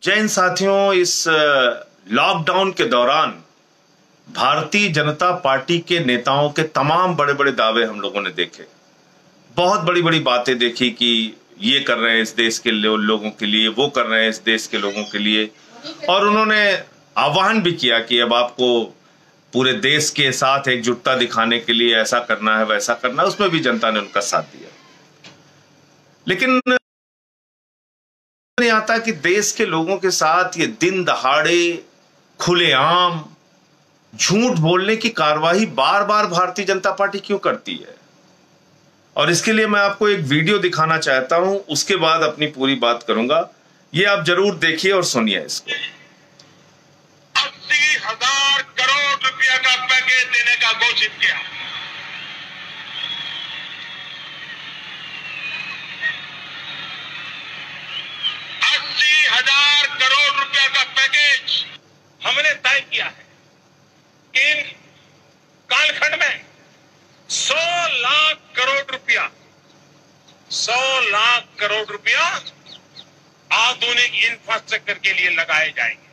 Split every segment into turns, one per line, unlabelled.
जय हिंद साथियों। इस लॉकडाउन के दौरान भारतीय जनता पार्टी के नेताओं के तमाम बड़े बड़े दावे हम लोगों ने देखे। बहुत बड़ी बड़ी बातें देखी कि ये कर रहे हैं इस देश के लोगों के लिए, वो कर रहे हैं इस देश के लोगों के लिए। और उन्होंने आह्वान भी किया कि अब आपको पूरे देश के साथ एकजुटता दिखाने के लिए ऐसा करना है, वैसा करना है। उसमें भी जनता ने उनका साथ दिया। लेकिन नहीं आता कि देश के लोगों के साथ ये दिन दहाड़े खुलेआम झूठ बोलने की कार्रवाई बार बार भारतीय जनता पार्टी क्यों करती है। और इसके लिए मैं आपको एक वीडियो दिखाना चाहता हूं, उसके बाद अपनी पूरी बात करूंगा। ये आप जरूर देखिए और सुनिए इसको।
80,000 करोड़ रुपया का पैकेज देने का घोषित किया। करोड़ रुपया का पैकेज हमने तय किया है। इन कालखंड में 100 लाख करोड़ रुपया 100 लाख करोड़ रुपया आधुनिक इंफ्रास्ट्रक्चर के लिए लगाए जाएंगे,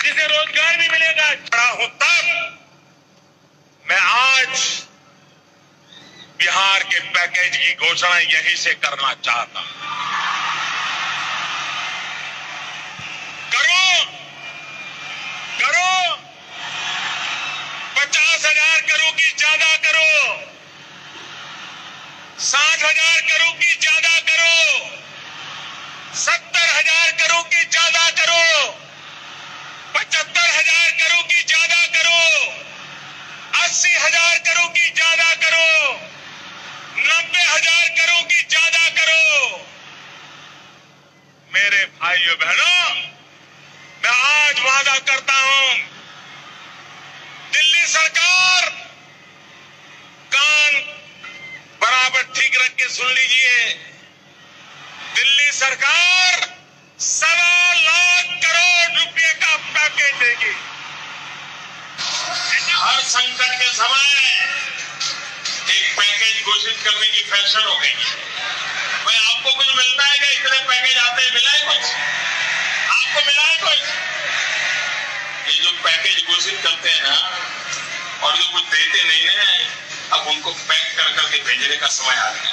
जिसे रोजगार भी मिलेगा। खड़ा हो तब मैं आज बिहार के पैकेज की घोषणा यहीं से करना चाहता हूं। करो 50,000 करोड़ की ज्यादा करो, 60,000 करोड़ की ज्यादा करो, 70,000 करोड़ की ज्यादा करो, 75,000 करोड़ की ज्यादा करो, 80,000 करोड़ की ज्यादा करो, 90,000 करोड़ की ज्यादा करो। मेरे भाइयों बहनों, मैं आज वादा करता हूं, दिल्ली सरकार कान बराबर ठीक रख के सुन लीजिए। दिल्ली सरकार 1.25 लाख करोड़ रुपए का पैकेज देगी। हर संकट के समय एक पैकेज घोषित करने की फैशन हो गई। भाई आपको कुछ मिलता है क्या? इतने पैकेज आते हैं, मिला है कुछ? आपको मिला है कुछ? ये जो पैकेज घोषित करते हैं ना, और जो कुछ देते नहीं है, अब उनको पैक कर करके भेजने का समय आ गया।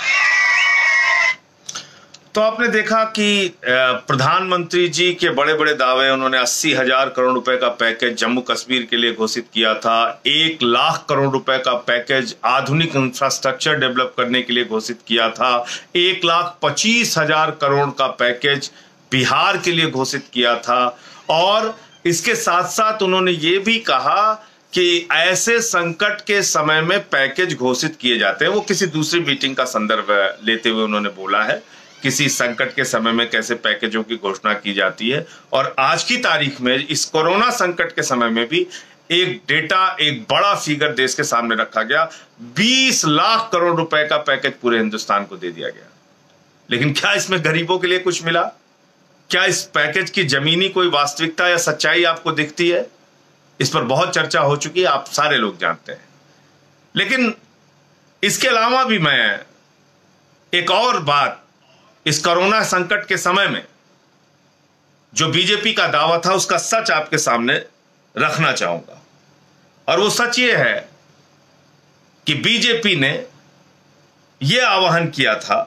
तो आपने देखा कि प्रधानमंत्री जी के बड़े बड़े दावे, उन्होंने 80,000 करोड़ रुपए का पैकेज जम्मू कश्मीर के लिए घोषित किया था। 1 लाख करोड़ रुपए का पैकेज आधुनिक इंफ्रास्ट्रक्चर डेवलप करने के लिए घोषित किया था। 1,25,000 करोड़ का पैकेज बिहार के लिए घोषित किया था। और इसके साथ साथ उन्होंने ये भी कहा कि ऐसे संकट के समय में पैकेज घोषित किए जाते हैं। वो किसी दूसरी मीटिंग का संदर्भ लेते हुए उन्होंने बोला है, किसी संकट के समय में कैसे पैकेजों की घोषणा की जाती है। और आज की तारीख में इस कोरोना संकट के समय में भी एक डेटा, एक बड़ा फिगर देश के सामने रखा गया। 20 लाख करोड़ रुपए का पैकेज पूरे हिंदुस्तान को दे दिया गया। लेकिन क्या इसमें गरीबों के लिए कुछ मिला? क्या इस पैकेज की जमीनी कोई वास्तविकता या सच्चाई आपको दिखती है? इस पर बहुत चर्चा हो चुकी है, आप सारे लोग जानते हैं। लेकिन इसके अलावा भी मैं एक और बात इस कोरोना संकट के समय में जो बीजेपी का दावा था, उसका सच आपके सामने रखना चाहूंगा। और वो सच ये है कि बीजेपी ने यह आह्वान किया था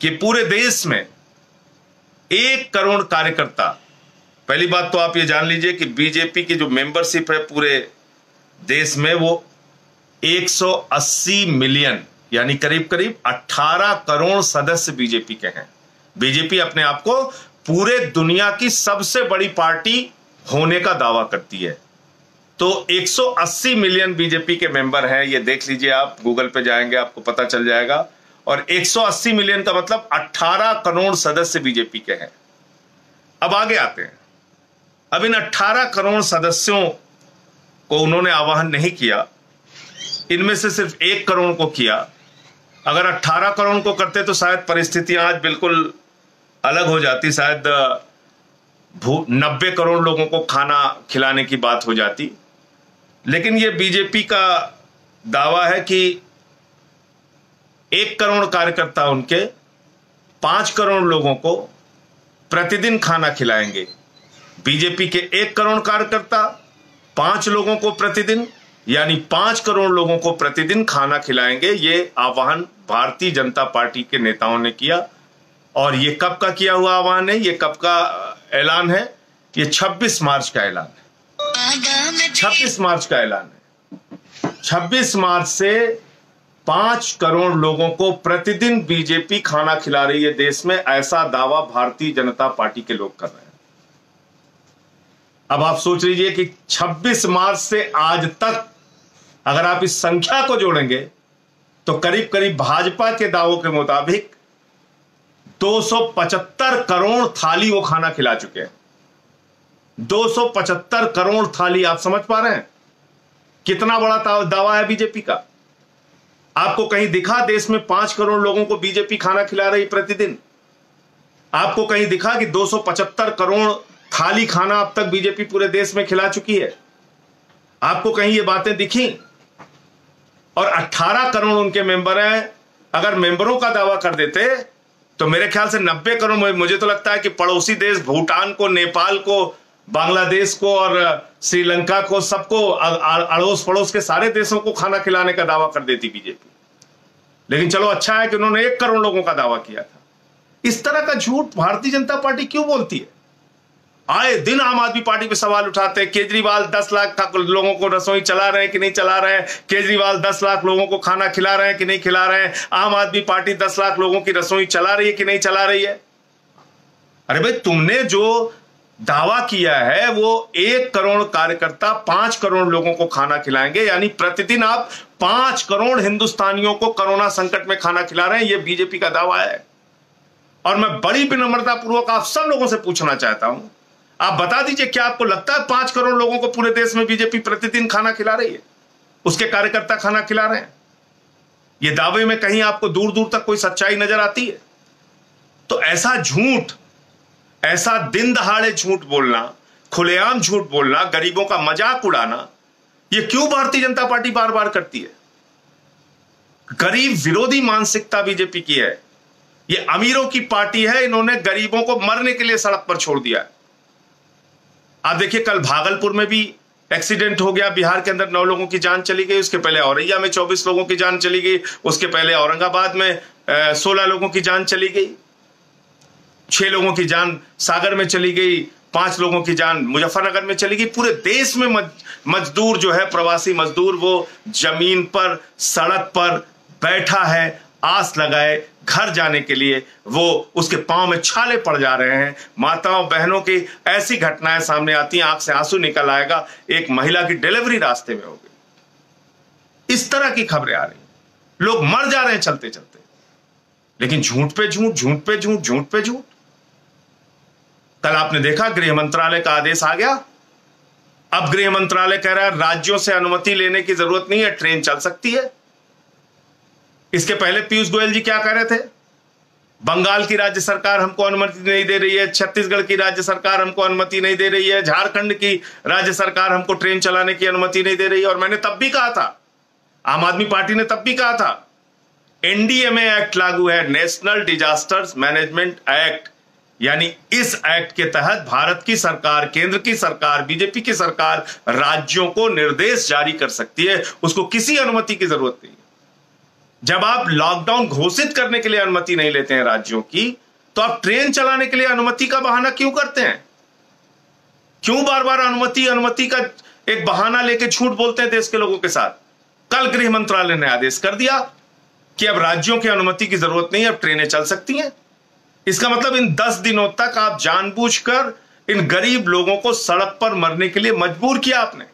कि पूरे देश में 1 करोड़ कार्यकर्ता, पहली बात तो आप ये जान लीजिए कि बीजेपी की जो मेंबरशिप है पूरे देश में, वो 180 मिलियन यानी करीब करीब 18 करोड़ सदस्य बीजेपी के हैं। बीजेपी अपने आप को पूरे दुनिया की सबसे बड़ी पार्टी होने का दावा करती है। तो 180 मिलियन बीजेपी के मेंबर हैं, ये देख लीजिए, आप गूगल पे जाएंगे आपको पता चल जाएगा। और 180 मिलियन का मतलब 18 करोड़ सदस्य बीजेपी के हैं। अब आगे आते हैं। अब इन 18 करोड़ सदस्यों को उन्होंने आह्वान नहीं किया, इनमें से सिर्फ 1 करोड़ को किया। अगर 18 करोड़ को करते तो शायद परिस्थितियां आज बिल्कुल अलग हो जाती। शायद 90 करोड़ लोगों को खाना खिलाने की बात हो जाती। लेकिन यह बीजेपी का दावा है कि 1 करोड़ कार्यकर्ता उनके 5 करोड़ लोगों को प्रतिदिन खाना खिलाएंगे। बीजेपी के 1 करोड़ कार्यकर्ता 5 लोगों को प्रतिदिन, यानी 5 करोड़ लोगों को प्रतिदिन खाना खिलाएंगे। ये आह्वान भारतीय जनता पार्टी के नेताओं ने किया। और ये कब का किया हुआ आह्वान है, ये कब का ऐलान है? ये 26 मार्च का ऐलान है। 26 मार्च का ऐलान है। 26 मार्च से 5 करोड़ लोगों को प्रतिदिन बीजेपी खाना खिला रही है देश में, ऐसा दावा भारतीय जनता पार्टी के लोग कर रहे हैं। अब आप सोच लीजिए कि 26 मार्च से आज तक अगर आप इस संख्या को जोड़ेंगे तो करीब करीब भाजपा के दावों के मुताबिक 275 करोड़ थाली वो खाना खिला चुके हैं। 275 करोड़ थाली, आप समझ पा रहे हैं कितना बड़ा दावा है बीजेपी का? आपको कहीं दिखा देश में 5 करोड़ लोगों को बीजेपी खाना खिला रही प्रतिदिन? आपको कहीं दिखा कि 275 करोड़ थाली खाना अब तक बीजेपी पूरे देश में खिला चुकी है? आपको कहीं ये बातें दिखी? और 18 करोड़ उनके मेंबर हैं। अगर मेंबरों का दावा कर देते तो मेरे ख्याल से 90 करोड़, मुझे तो लगता है कि पड़ोसी देश भूटान को, नेपाल को, बांग्लादेश को और श्रीलंका को, सबको, अड़ोस पड़ोस के सारे देशों को खाना खिलाने का दावा कर देती बीजेपी। लेकिन चलो अच्छा है कि उन्होंने 1 करोड़ लोगों का दावा किया था। इस तरह का झूठ भारतीय जनता पार्टी क्यों बोलती है? आए दिन आम आदमी पार्टी पे सवाल उठाते हैं। केजरीवाल 10 लाख लोगों को रसोई चला रहे हैं कि नहीं चला रहे हैं? केजरीवाल 10 लाख लोगों को खाना खिला रहे हैं कि नहीं खिला रहे हैं? आम आदमी पार्टी 10 लाख लोगों की रसोई चला रही है कि नहीं चला रही है? अरे भाई, तुमने जो दावा किया है वो 1 करोड़ कार्यकर्ता 5 करोड़ लोगों को खाना खिलाएंगे, यानी प्रतिदिन आप 5 करोड़ हिंदुस्तानियों को कोरोना संकट में खाना खिला रहे हैं। यह बीजेपी का दावा है। और मैं बड़ी विनम्रता पूर्वक आप सब लोगों से पूछना चाहता हूं, आप बता दीजिए, क्या आपको लगता है 5 करोड़ लोगों को पूरे देश में बीजेपी प्रतिदिन खाना खिला रही है? उसके कार्यकर्ता खाना खिला रहे हैं? ये दावे में कहीं आपको दूर दूर तक कोई सच्चाई नजर आती है? तो ऐसा झूठ, ऐसा दिन दहाड़े झूठ बोलना, खुलेआम झूठ बोलना, गरीबों का मजाक उड़ाना, ये क्यों भारतीय जनता पार्टी बार बार करती है? गरीब विरोधी मानसिकता बीजेपी की है। ये अमीरों की पार्टी है। इन्होंने गरीबों को मरने के लिए सड़क पर छोड़ दिया है। आप देखिए, कल भागलपुर में भी एक्सीडेंट हो गया। बिहार के अंदर 9 लोगों की जान चली गई। उसके पहले औरैया में 24 लोगों की जान चली गई। उसके पहले औरंगाबाद में 16 लोगों की जान चली गई। 6 लोगों की जान सागर में चली गई। 5 लोगों की जान मुजफ्फरनगर में चली गई। पूरे देश में मजदूर जो है, प्रवासी मजदूर, वो जमीन पर, सड़क पर बैठा है, आस लगाए घर जाने के लिए। वो उसके पांव में छाले पड़ जा रहे हैं। माताओं बहनों की ऐसी घटनाएं सामने आती हैं, आंख से आंसू निकल आएगा। एक महिला की डिलीवरी रास्ते में हो गई। इस तरह की खबरें आ रही हैं। लोग मर जा रहे हैं चलते चलते। लेकिन झूठ पे झूठ, झूठ पे झूठ, झूठ पे झूठ। कल आपने देखा गृह मंत्रालय का आदेश आ गया। अब गृह मंत्रालय कह रहा है राज्यों से अनुमति लेने की जरूरत नहीं है, ट्रेन चल सकती है। इसके पहले पीयूष गोयल जी क्या कह रहे थे? बंगाल की राज्य सरकार हमको अनुमति नहीं दे रही है, छत्तीसगढ़ की राज्य सरकार हमको अनुमति नहीं दे रही है, झारखंड की राज्य सरकार हमको ट्रेन चलाने की अनुमति नहीं दे रही है। और मैंने तब भी कहा था, आम आदमी पार्टी ने तब भी कहा था, एनडीएमए एक्ट लागू है, नेशनल डिजास्टर्स मैनेजमेंट एक्ट, यानी इस एक्ट के तहत भारत की सरकार, केंद्र की सरकार, बीजेपी की सरकार राज्यों को निर्देश जारी कर सकती है। उसको किसी अनुमति की जरूरत नहीं है। जब आप लॉकडाउन घोषित करने के लिए अनुमति नहीं लेते हैं राज्यों की, तो आप ट्रेन चलाने के लिए अनुमति का बहाना क्यों करते हैं? क्यों बार बार अनुमति का एक बहाना लेके झूठ बोलते हैं देश के लोगों के साथ? कल गृह मंत्रालय ने आदेश कर दिया कि अब राज्यों की अनुमति की जरूरत नहीं है, अब ट्रेनें चल सकती हैं। इसका मतलब इन 10 दिनों तक आप जानबूझकर इन गरीब लोगों को सड़क पर मरने के लिए मजबूर किया आपने।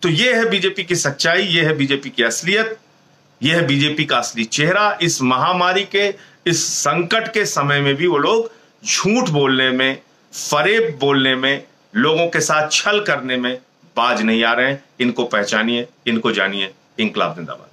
तो यह है बीजेपी की सच्चाई, यह है बीजेपी की असलियत, यह है बीजेपी का असली चेहरा। इस महामारी के, इस संकट के समय में भी वो लोग झूठ बोलने में, फरेब बोलने में, लोगों के साथ छल करने में बाज नहीं आ रहे हैं। इनको पहचानिए, इनको जानिए। इंकलाब जिंदाबाद।